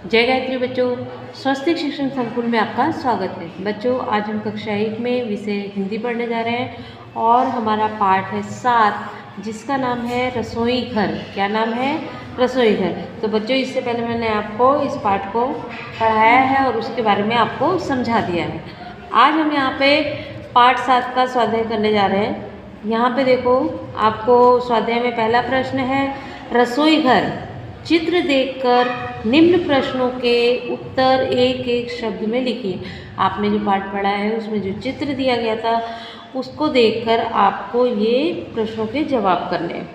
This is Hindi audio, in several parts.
जय गायत्री बच्चों, स्वस्तिक शिक्षण संकुल में आपका स्वागत है। बच्चों, आज हम कक्षा 1 में विषय हिंदी पढ़ने जा रहे हैं और हमारा पाठ है 7, जिसका नाम है रसोई घर। क्या नाम है? रसोई घर। तो बच्चों, इससे पहले मैंने आपको इस पाठ को पढ़ाया है और उसके बारे में आपको समझा दिया है। आज हम यहाँ पे पाठ 7 का स्वाध्याय करने जा रहे हैं। यहाँ पे देखो, आपको स्वाध्याय में पहला प्रश्न है रसोई घर। चित्र देखकर निम्न प्रश्नों के उत्तर एक एक शब्द में लिखिए। आपने जो पाठ पढ़ा है उसमें जो चित्र दिया गया था उसको देखकर आपको ये प्रश्नों के जवाब करने हैं।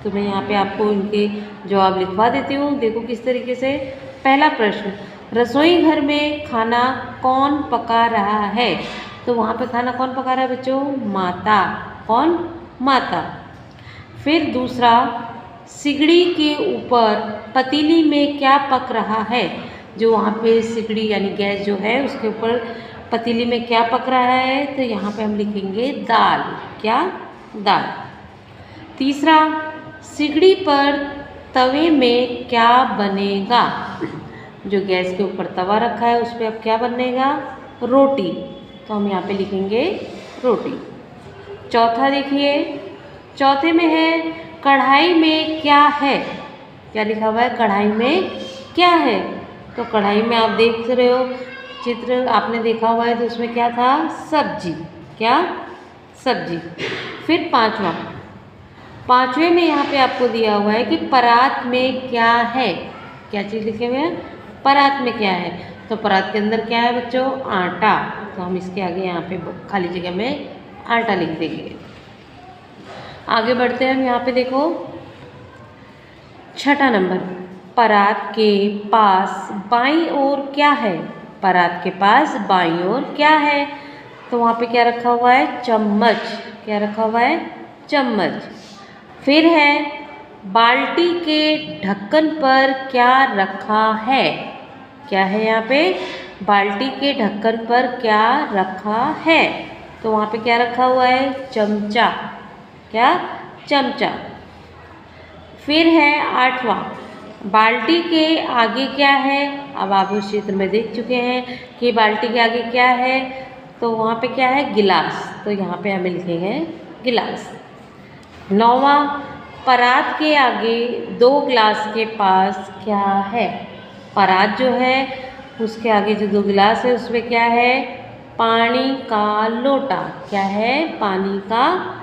तो मैं यहाँ पे आपको इनके जवाब लिखवा देती हूँ। देखो किस तरीके से। पहला प्रश्न, रसोई घर में खाना कौन पका रहा है? तो वहाँ पे खाना कौन पका रहा है बच्चों? माता। कौन? माता। फिर दूसरा, सिगड़ी के ऊपर पतीली में क्या पक रहा है? जो वहाँ पे सिगड़ी यानी गैस जो है उसके ऊपर पतीली में क्या पक रहा है? तो यहाँ पे हम लिखेंगे दाल। क्या? दाल। तीसरा, सिगड़ी पर तवे में क्या बनेगा? जो गैस के ऊपर तवा रखा है उस पर अब क्या बनेगा? रोटी। तो हम यहाँ पे लिखेंगे रोटी। चौथा देखिए, चौथे में है कढ़ाई में क्या है? क्या लिखा हुआ है? कढ़ाई में क्या है? तो कढ़ाई में आप देख रहे हो चित्र आपने देखा हुआ है, तो उसमें क्या था? सब्जी। क्या? सब्जी। फिर पांचवें में यहाँ पे आपको दिया हुआ है कि परात में क्या है? क्या चीज़ लिखे हुए हैं? परात में क्या है? तो परात के अंदर क्या है बच्चों? आटा। तो हम इसके आगे यहाँ पे खाली जगह में आटा लिख देंगे। आगे बढ़ते हैं हम। यहाँ पे देखो, छठा नंबर, परात के पास बाईं ओर क्या है? परात के पास बाईं ओर क्या है? तो वहाँ पे क्या रखा हुआ है? चम्मच। क्या रखा हुआ है? चम्मच। फिर है बाल्टी के ढक्कन पर क्या रखा है? क्या है यहाँ पे? बाल्टी के ढक्कन पर क्या रखा है? तो वहाँ पे क्या रखा हुआ है? चमचा। क्या? चमचा। फिर है आठवां, बाल्टी के आगे क्या है? अब आप उस चित्र में देख चुके हैं कि बाल्टी के आगे क्या है। तो वहाँ पे क्या है? गिलास। तो यहाँ पे हमें लिखेंगे गिलास। नौवां, परात के आगे 2 गिलास के पास क्या है? परात जो है उसके आगे जो 2 गिलास है उसमें क्या है? पानी का लोटा। क्या है? पानी का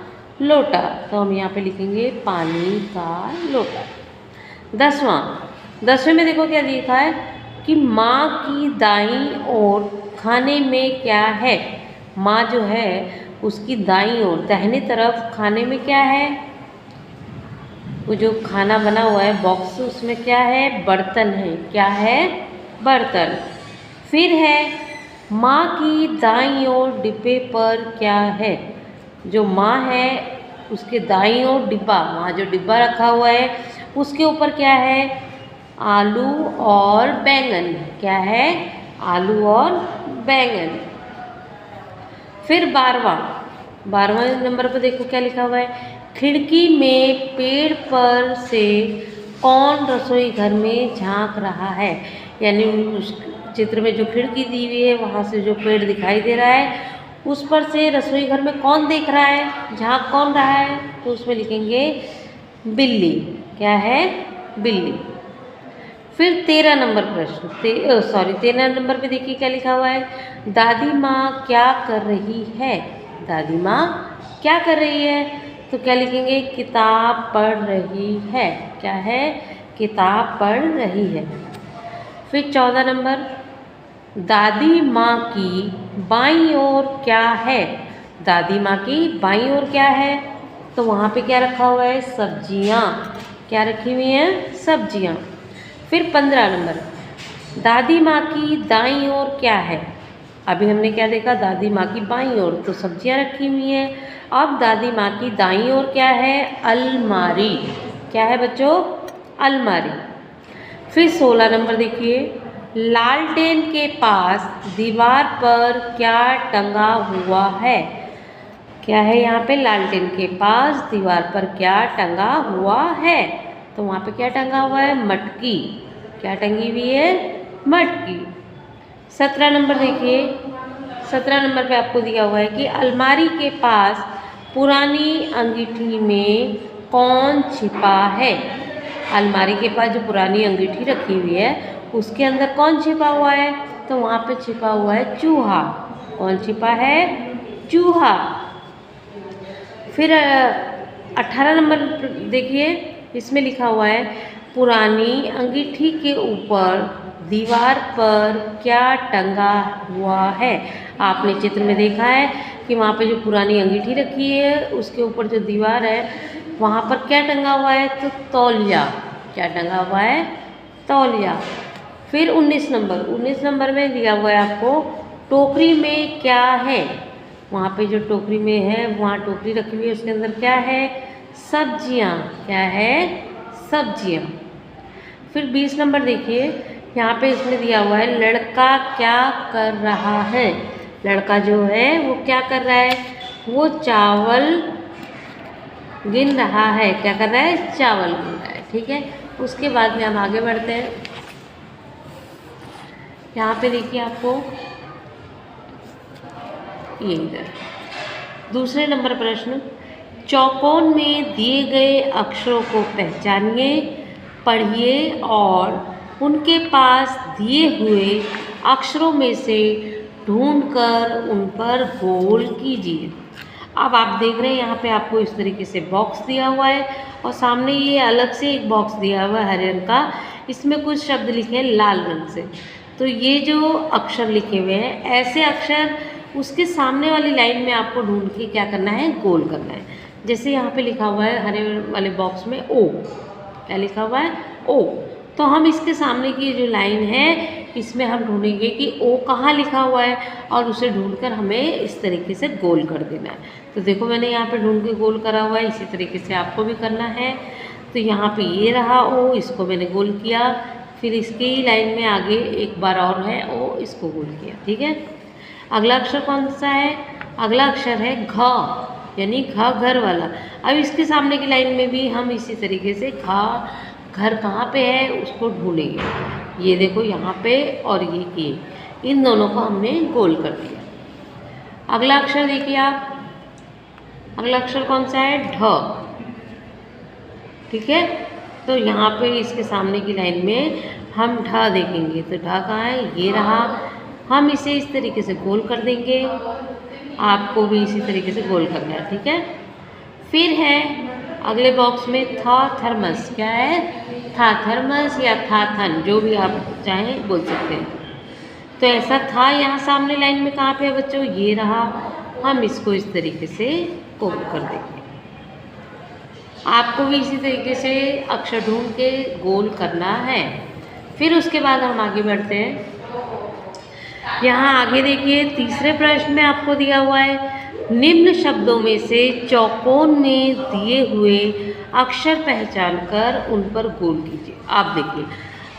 लोटा। तो हम यहाँ पे लिखेंगे पानी का लोटा। 10वें में देखो क्या लिखा है कि माँ की दाईं ओर खाने में क्या है? माँ जो है उसकी दाईं ओर दाहिने तरफ खाने में क्या है? वो जो खाना बना हुआ है बॉक्स, उसमें क्या है? बर्तन है। क्या है? बर्तन। फिर है माँ की दाईं ओर डिब्बे पर क्या है? जो माँ है उसके दाईं ओर डिब्बा, वहाँ जो डिब्बा रखा हुआ है उसके ऊपर क्या है? आलू और बैंगन। क्या है? आलू और बैंगन। फिर 12वें नंबर पर देखो क्या लिखा हुआ है, खिड़की में पेड़ पर से कौन रसोई घर में झांक रहा है? यानी उस चित्र में जो खिड़की दी हुई है वहाँ से जो पेड़ दिखाई दे रहा है उस पर से रसोई घर में कौन देख रहा है? झांक कौन रहा है? तो उसमें लिखेंगे बिल्ली। क्या है? बिल्ली। फिर 13 नंबर प्रश्न 13 नंबर पे देखिए क्या लिखा हुआ है, दादी माँ क्या कर रही है? दादी माँ क्या कर रही है? तो क्या लिखेंगे? किताब पढ़ रही है। क्या है? किताब पढ़ रही है। फिर 14 नंबर, दादी माँ की बाईं ओर क्या है? दादी माँ की बाईं ओर क्या है? तो वहाँ पे क्या रखा हुआ है? सब्जियाँ। क्या रखी हुई हैं? सब्जियाँ। फिर 15 नंबर, दादी माँ की दाईं ओर क्या है? अभी हमने क्या देखा? दादी माँ की बाईं ओर तो सब्जियाँ रखी हुई हैं। अब दादी माँ की दाईं ओर क्या है? अलमारी। क्या है बच्चों? अलमारी। फिर 16 नंबर देखिए, लालटेन के पास दीवार पर क्या टंगा हुआ है? क्या है यहाँ पे? लालटेन के पास दीवार पर क्या टंगा हुआ है? तो वहाँ पे क्या टंगा हुआ है? मटकी। क्या टंगी हुई है? मटकी। 17 नंबर देखिए, 17 नंबर पे आपको दिया हुआ है कि अलमारी के पास पुरानी अंगीठी में कौन छिपा है। अलमारी के पास जो पुरानी अंगीठी रखी हुई है उसके अंदर कौन छिपा हुआ है, तो वहाँ पे छिपा हुआ है चूहा। कौन छिपा है, चूहा। फिर 18 नंबर देखिए, इसमें लिखा हुआ है पुरानी अंगीठी के ऊपर दीवार पर क्या टंगा हुआ है। आपने चित्र में देखा है कि वहाँ पे जो पुरानी अंगीठी रखी है उसके ऊपर जो दीवार है वहाँ पर क्या टंगा हुआ है, तो तौलिया। क्या टंगा हुआ है, तौलिया। फिर 19 नंबर में दिया हुआ है आपको टोकरी में क्या है। वहाँ पे जो टोकरी में है, वहाँ टोकरी रखी हुई है, उसके अंदर क्या है, सब्जियाँ। क्या है, सब्जियाँ। फिर 20 नंबर देखिए, यहाँ पे इसमें दिया हुआ है लड़का क्या कर रहा है। लड़का जो है वो क्या कर रहा है, वो चावल गिन रहा है। क्या कर रहा है, चावल गिन रहा है। ठीक है, उसके बाद में हम आगे बढ़ते हैं। यहाँ पे देखिए आपको ये इधर दूसरे नंबर प्रश्न, चौकोन में दिए गए अक्षरों को पहचानिए, पढ़िए और उनके पास दिए हुए अक्षरों में से ढूंढकर उन पर गोल कीजिए। अब आप देख रहे हैं यहाँ पे आपको इस तरीके से बॉक्स दिया हुआ है और सामने ये अलग से एक बॉक्स दिया हुआ है हरे रंग का, इसमें कुछ शब्द लिखे हैं लाल रंग से। तो ये जो अक्षर लिखे हुए हैं, ऐसे अक्षर उसके सामने वाली लाइन में आपको ढूंढ के क्या करना है, गोल करना है। जैसे यहाँ पे लिखा हुआ है हरे वाले बॉक्स में ओ। क्या लिखा हुआ है, ओ। तो हम इसके सामने की जो लाइन है इसमें हम ढूंढेंगे कि ओ कहाँ लिखा हुआ है और उसे ढूंढकर हमें इस तरीके से गोल कर देना है। तो देखो मैंने यहाँ पे ढूंढ के गोल करा हुआ है, इसी तरीके से आपको भी करना है। तो यहाँ पे ये रहा ओ, इसको मैंने गोल किया। फिर इसकी लाइन में आगे एक बार और है ओ, इसको गोल किया। ठीक है, अगला अक्षर कौन सा है, अगला अक्षर है घ, यानी घ घर वाला। अब इसके सामने की लाइन में भी हम इसी तरीके से घर कहाँ पे है उसको ढूंढेंगे। ये देखो यहाँ पे और ये किए, इन दोनों को हमने गोल कर दिया। अगला अक्षर देखिए आप, अगला अक्षर कौन सा है, ढ। ठीक है, तो यहाँ पे इसके सामने की लाइन में हम ढ देखेंगे। तो ढ कहाँ है, ये रहा। हम इसे इस तरीके से गोल कर देंगे, आपको भी इसी तरीके से गोल करना है। ठीक है, फिर है अगले बॉक्स में था थर्मस। क्या है, था थर्मस या था थन, जो भी आप चाहें बोल सकते हैं। तो ऐसा था यहाँ सामने लाइन में कहाँ पे है बच्चों, ये रहा। हम इसको इस तरीके से गोल कर देंगे। आपको भी इसी तरीके से अक्षर ढूंढ के गोल करना है। फिर उसके बाद हम आगे बढ़ते हैं। यहाँ आगे देखिए तीसरे प्रश्न में आपको दिया हुआ है निम्न शब्दों में से चौकोन में दिए हुए अक्षर पहचान कर उन पर गोल कीजिए। आप देखिए,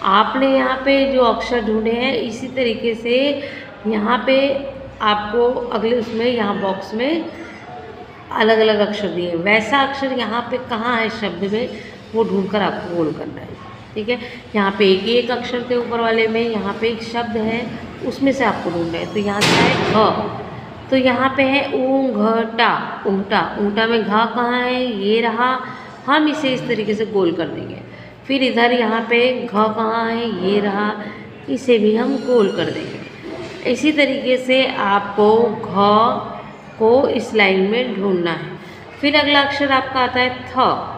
आपने यहाँ पे जो अक्षर ढूंढे हैं इसी तरीके से यहाँ पे आपको अगले उसमें यहाँ बॉक्स में अलग अलग अक्षर दिए, वैसा अक्षर यहाँ पे कहाँ है शब्द में, वो ढूंढकर आपको गोल करना है। ठीक है, यहाँ पे एक अक्षर के ऊपर वाले में यहाँ पे एक शब्द है, उसमें से आपको ढूंढना है। तो यहाँ से है घ, तो यहाँ पे है ऊंघटा, ऊंघटा। ऊंघटा में घा कहाँ है, ये रहा। हम इसे इस तरीके से गोल कर देंगे। फिर इधर यहाँ पे घ कहाँ है, ये रहा। इसे भी हम गोल कर देंगे। इसी तरीके से आपको घ को इस लाइन में ढूंढना है। फिर अगला अक्षर आपका आता है थ।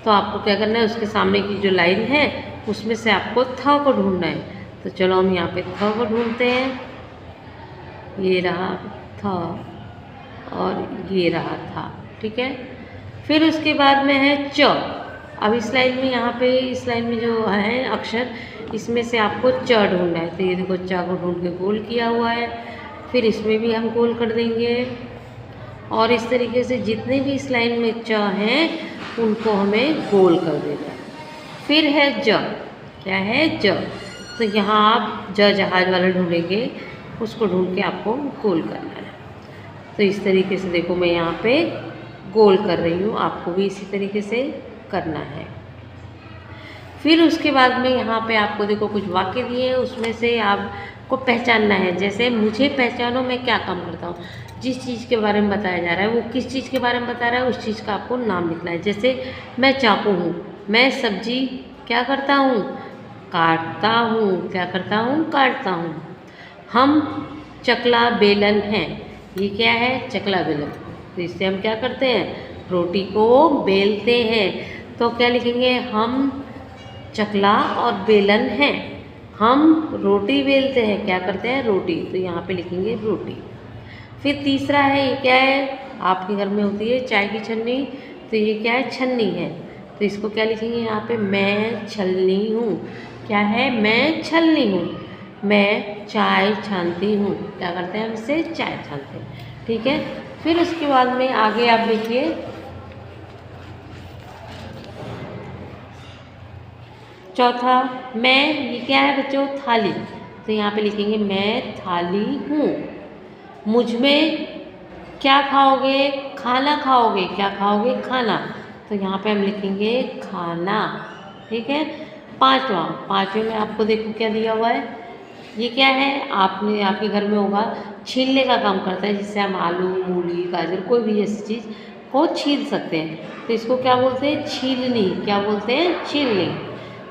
तो आपको क्या करना है, उसके सामने की जो लाइन है उसमें से आपको थ को ढूंढना है। तो चलो हम यहाँ पे थ को ढूंढते हैं। ये रहा थ और ये रहा था। ठीक है, फिर उसके बाद में है च। अब इस लाइन में यहाँ पे इस लाइन में जो है अक्षर, इसमें से आपको च ढूंढना है। तो ये देखो च को ढूंढ के गोल किया हुआ है। फिर इसमें भी हम गोल कर देंगे और इस तरीके से जितने भी इस लाइन में च हैं उनको हमें गोल कर देना है। फिर है ज। क्या है, ज। तो यहाँ आप ज जहाज वाला ढूंढेंगे, उसको ढूंढ के आपको गोल करना है। तो इस तरीके से देखो मैं यहाँ पे गोल कर रही हूँ, आपको भी इसी तरीके से करना है। फिर उसके बाद में यहाँ पे आपको देखो कुछ वाक्य दिए हैं, उसमें से आपको पहचानना है। जैसे मुझे पहचानो मैं क्या काम करता हूँ, जिस चीज़ के बारे में बताया जा रहा है वो किस चीज़ के बारे में बता रहा है, उस चीज़ का आपको नाम लिखना है। जैसे मैं चाकू हूँ, मैं सब्जी क्या करता हूँ, काटता हूँ, क्या करता हूँ, काटता हूँ। हम चकला बेलन हैं, ये क्या है, चकला बेलन। तो इससे हम क्या करते हैं, रोटी को बेलते हैं। तो क्या लिखेंगे, हम चकला और बेलन हैं, हम रोटी बेलते हैं, क्या करते हैं, रोटी। तो यहाँ पे लिखेंगे रोटी। फिर तीसरा है, ये क्या है, आपके घर में होती है चाय की छन्नी, तो ये क्या है, छन्नी है। तो इसको क्या लिखेंगे यहाँ पे, मैं छलनी हूँ, क्या है, मैं छलनी हूँ। मैं चाय छानती हूँ, क्या करते हैं हम इससे, चाय छानते हैं, ठीक है। फिर उसके बाद में आगे आप देखिए, चौथा मैं, ये क्या है बच्चों, थाली। तो यहाँ पे लिखेंगे मैं थाली हूँ। मुझ में क्या खाओगे, खाना खाओगे, क्या खाओगे, खाना। तो यहाँ पे हम लिखेंगे खाना, ठीक है। पाँचवें में आपको देखो क्या दिया हुआ है, ये क्या है, आपके घर में होगा, छीलने का काम करता है, जिससे हम आलू, मूली, गाजर, कोई भी ऐसी चीज़ को छील सकते हैं। तो इसको क्या बोलते हैं, छीलनी, क्या बोलते हैं, छीलनी।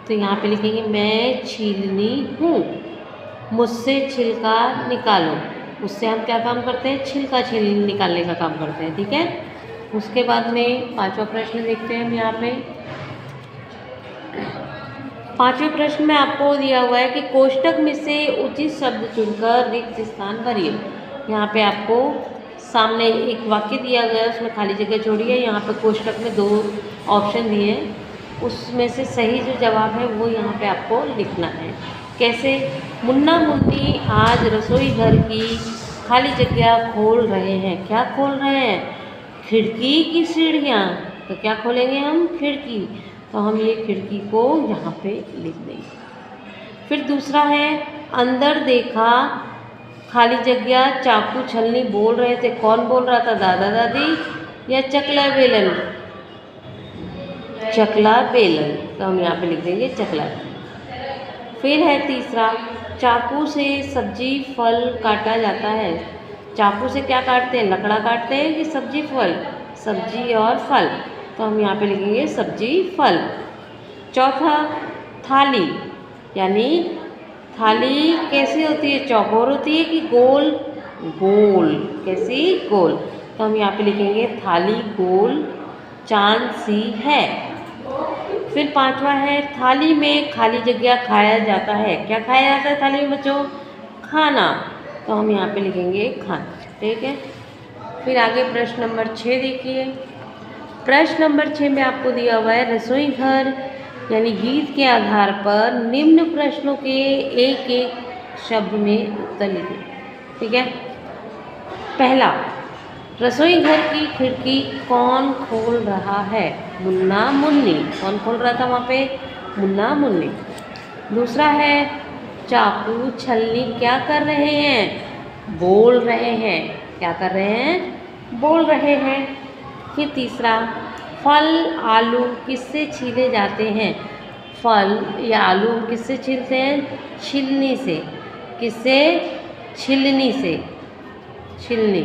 तो यहाँ पे लिखेंगे मैं छीलनी हूँ। मुझसे छिलका निकालो, उससे हम क्या काम करते हैं, छिलका निकालने का काम करते हैं, ठीक है। उसके बाद में पांचवा प्रश्न देखते हैं हम यहाँ पे। पांचवें प्रश्न में आपको दिया हुआ है कि कोष्टक में से उचित शब्द चुनकर रिक्त स्थान भरिए। यहाँ पे आपको सामने एक वाक्य दिया गया है, उसमें खाली जगह छोड़ी है। यहाँ पे कोष्टक में 2 ऑप्शन दिए हैं, उसमें से सही जो जवाब है वो यहाँ पे आपको लिखना है। कैसे, मुन्ना मुन्नी आज रसोई घर की खाली जगह खोल रहे हैं, क्या खोल रहे हैं, खिड़की की सीढ़ियाँ। तो क्या खोलेंगे हम, खिड़की। तो हम ये खिड़की को यहाँ पे लिख देंगे। फिर दूसरा है, अंदर देखा खाली जगह चाकू छलनी बोल रहे थे, कौन बोल रहा था, दादा दादी या चकला बेलन, चकला बेलन। तो हम यहाँ पे लिख देंगे चकला। फिर है तीसरा, चाकू से सब्जी फल काटा जाता है। चाकू से क्या काटते हैं, लकड़ा काटते हैं कि सब्जी फल, सब्जी और फल। तो हम यहाँ पे लिखेंगे सब्जी फल। चौथा, थाली, यानी थाली कैसी होती है, चौकोर होती है कि गोल, गोल, कैसी, गोल। तो हम यहाँ पे लिखेंगे थाली गोल चांद सी है। फिर पांचवा है, थाली में खाली जगह खाया जाता है, क्या खाया जाता है थाली में बच्चों, खाना। तो हम यहाँ पे लिखेंगे खाना, ठीक है। फिर आगे प्रश्न नंबर 6 देखिए। प्रश्न नंबर 6 में आपको दिया हुआ है, रसोई घर यानी गीत के आधार पर निम्न प्रश्नों के एक एक शब्द में उत्तर लिखें, ठीक है। पहला, रसोई घर की खिड़की कौन खोल रहा है, मुन्ना मुन्नी। कौन खोल रहा था वहाँ पे, मुन्ना मुन्नी। दूसरा है, चाकू छलनी क्या कर रहे हैं, बोल रहे हैं, क्या कर रहे हैं, बोल रहे हैं। फिर तीसरा, फल आलू किससे छीले जाते हैं, फल या आलू किससे छीलते हैं, छिलनी से, किससे, छिलनी से, छिलनी।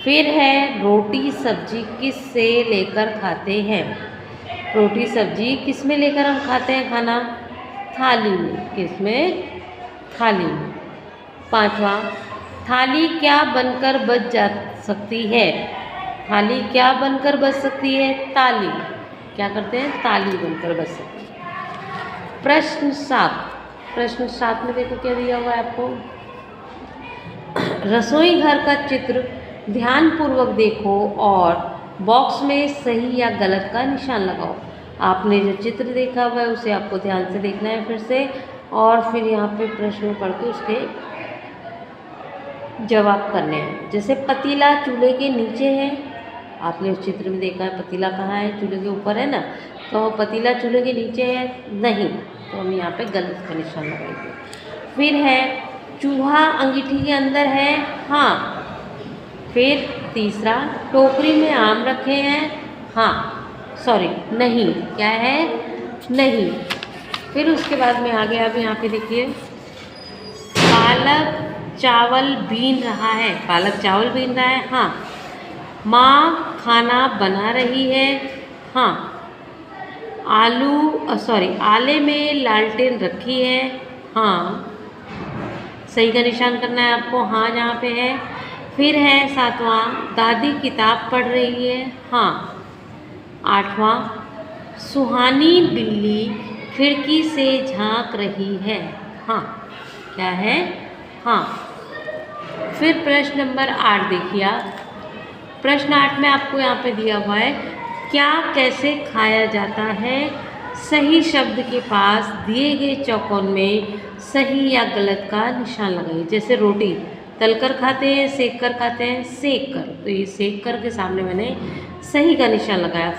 फिर है, रोटी सब्जी किस से लेकर खाते हैं, रोटी सब्जी किस में लेकर हम खाते हैं खाना, थाली में, किस में, थाली में। पांचवा, थाली क्या बनकर बच जा सकती है, थाली क्या बनकर बच सकती है, ताली, क्या करते हैं, ताली बनकर बच सकती है। प्रश्न 7, प्रश्न 7 में देखो क्या दिया हुआ है आपको, रसोई घर का चित्र ध्यानपूर्वक देखो और बॉक्स में सही या गलत का निशान लगाओ। आपने जो चित्र देखा हुआ है उसे आपको ध्यान से देखना है फिर से, और फिर यहाँ पे प्रश्न पढ़ के उसके जवाब करने हैं। जैसे पतीला चूल्हे के नीचे है, आपने उस चित्र में देखा है पतीला कहाँ है, चूल्हे के ऊपर है ना, तो पतीला चूल्हे के नीचे है, नहीं, तो हम यहाँ पे गलत का निशान लगाएंगे। फिर है, चूहा अंगीठी के अंदर है, हाँ। फिर तीसरा, टोकरी में आम रखे हैं, हाँ, सॉरी, नहीं, क्या है, नहीं। फिर उसके बाद में आगे अब यहाँ पे देखिए, पालक चावल बीन रहा है। पालक चावल बीन रहा है, हाँ। माँ खाना बना रही है, हाँ। आले में लालटेन रखी है, हाँ। सही का निशान करना है आपको, हाँ जहाँ पे है। फिर है 7वां, दादी किताब पढ़ रही है, हाँ। 8वां, सुहानी बिल्ली खिड़की से झांक रही है, हाँ। क्या है, हाँ। फिर प्रश्न नंबर 8 देखिए आप। प्रश्न 8 में आपको यहाँ पे दिया हुआ है, क्या कैसे खाया जाता है। सही शब्द के पास दिए गए चौकोन में सही या गलत का निशान लगाइए। जैसे रोटी तलकर खाते हैं, सेक कर खाते हैं, सेक कर, तो ये सेक कर के सामने मैंने सही का निशान लगाया।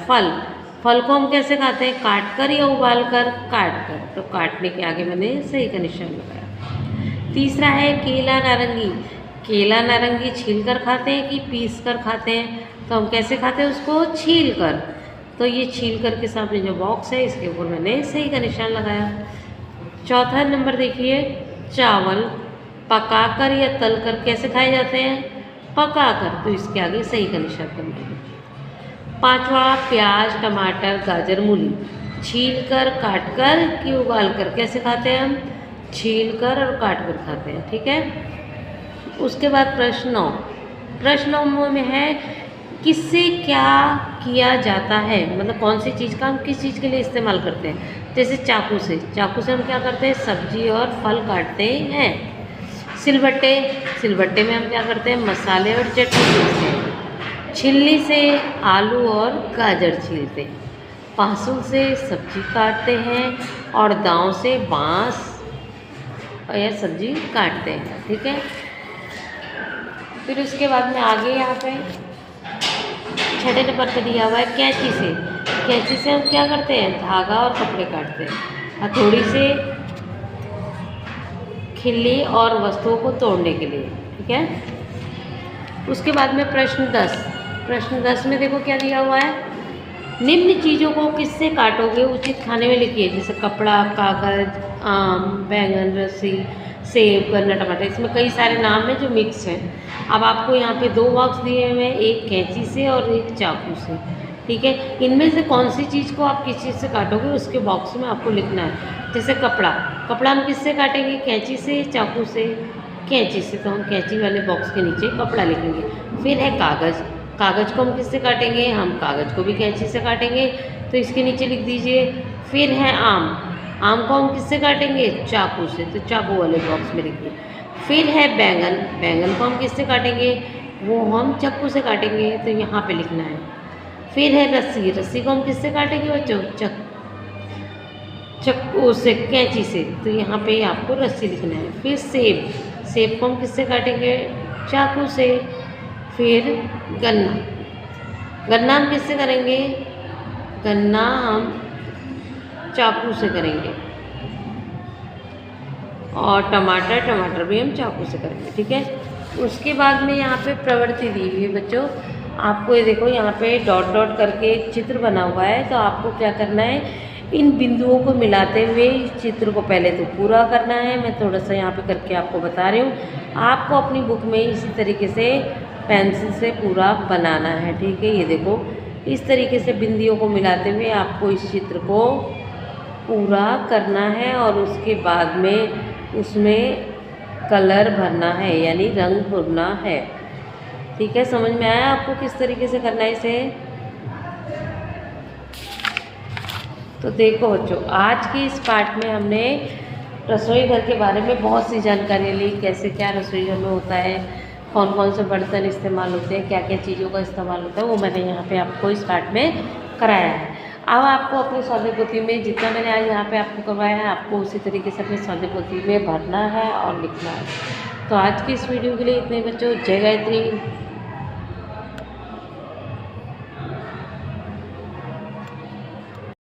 फल को हम कैसे खाते हैं, काट कर या उबाल कर, काट कर, तो काटने के आगे मैंने सही का निशान लगाया। तीसरा है केला नारंगी। केला नारंगी छील कर खाते हैं कि पीस कर खाते हैं, तो हम कैसे खाते हैं उसको, छील कर, तो ये छील कर के सामने जो बॉक्स है इसके ऊपर मैंने सही का निशान लगाया। चौथा नंबर देखिए, चावल पकाकर या तलकर कैसे खाए जाते हैं, पकाकर, तो इसके आगे सही का निशान करना है। 5वां, प्याज टमाटर गाजर मूली छील कर काट कर कि उबाल कर, कैसे खाते हैं हम, छील कर और काट कर खाते हैं, ठीक है। उसके बाद प्रश्न 9। प्रश्न 9 में है, किससे क्या किया जाता है, मतलब कौन सी चीज़ का हम किस चीज़ के लिए इस्तेमाल करते हैं। जैसे चाकू से हम क्या करते हैं, सब्जी और फल काटते हैं। सिलबट्टे में हम क्या करते हैं, मसाले और चटनी पीसते हैं। छिलनी से आलू और गाजर छीलते हैं। पासुल से सब्जी काटते हैं और दांव से बाँस या सब्जी काटते हैं, ठीक है। फिर उसके बाद में आगे यहाँ पे 6ठे नंबर पर दिया हुआ है, कैंची से हम क्या करते हैं, धागा और कपड़े काटते हैं। हथौड़ी से खिल्ली और वस्तुओं को तोड़ने के लिए, ठीक है। उसके बाद में प्रश्न 10 में देखो क्या दिया हुआ है, निम्न चीज़ों को किससे काटोगे, उचित खाने में लिखिए। जैसे कपड़ा, कागज, आम, बैंगन, रस्सी, सेब, गन्ना, टमाटर, इसमें कई सारे नाम हैं जो मिक्स हैं। अब आपको यहाँ पे 2 बॉक्स दिए हुए हैं, एक कैंची से और एक चाकू से, ठीक है। इनमें से कौन सी चीज़ को आप किस चीज़ से काटोगे उसके बॉक्स में आपको लिखना है। जैसे कपड़ा हम किससे काटेंगे, कैंची से, चाकू से, कैंची से, तो हम कैंची वाले बॉक्स के नीचे कपड़ा लिखेंगे। फिर है कागज़ को हम किससे काटेंगे, हम कागज़ को भी कैंची से काटेंगे, तो इसके नीचे लिख दीजिए। फिर है आम को हम किससे काटेंगे, चाकू से, तो चाकू वाले बॉक्स में लिखिए। फिर है बैंगन को हम किससे काटेंगे, वो हम चाकू से काटेंगे, तो यहाँ पे लिखना है। फिर है रस्सी को हम किससे काटेंगे, वो चाकू से, कैंची से, तो यहाँ पे आपको रस्सी लिखना है। फिर सेब को हम किससे काटेंगे, चाकू से। फिर गन्ना हम किससे करेंगे, गन्ना हम चाकू से करेंगे। और टमाटर भी हम चाकू से करेंगे, ठीक है। उसके बाद में यहाँ पे प्रवृत्ति दी हुई है बच्चों, आपको ये देखो यहाँ पे डॉट डॉट करके एक चित्र बना हुआ है, तो आपको क्या करना है, इन बिंदुओं को मिलाते हुए इस चित्र को पहले तो पूरा करना है। मैं थोड़ा सा यहाँ पे करके आपको बता रही हूँ, आपको अपनी बुक में इसी तरीके से पेंसिल से पूरा बनाना है, ठीक है। ये देखो इस तरीके से बिंदियों को मिलाते हुए आपको इस चित्र को पूरा करना है और उसके बाद में उसमें कलर भरना है, यानी रंग भरना है, ठीक है। समझ में आया आपको किस तरीके से करना है इसे। तो देखो बच्चों, आज के इस पार्ट में हमने रसोई घर के बारे में बहुत सी जानकारी ली, कैसे क्या रसोई घर में होता है, कौन कौन से बर्तन इस्तेमाल होते हैं, क्या क्या चीज़ों का इस्तेमाल होता है, वो मैंने यहाँ पे आपको इस पार्ट में कराया है। अब आपको अपनी स्वाध्याय पोथी में जितना मैंने आज यहाँ पे आपको करवाया है, आपको उसी तरीके से अपनी स्वाध्याय पोथी में भरना है और लिखना है। तो आज की इस वीडियो के लिए इतने बच्चों, जय गायत्री।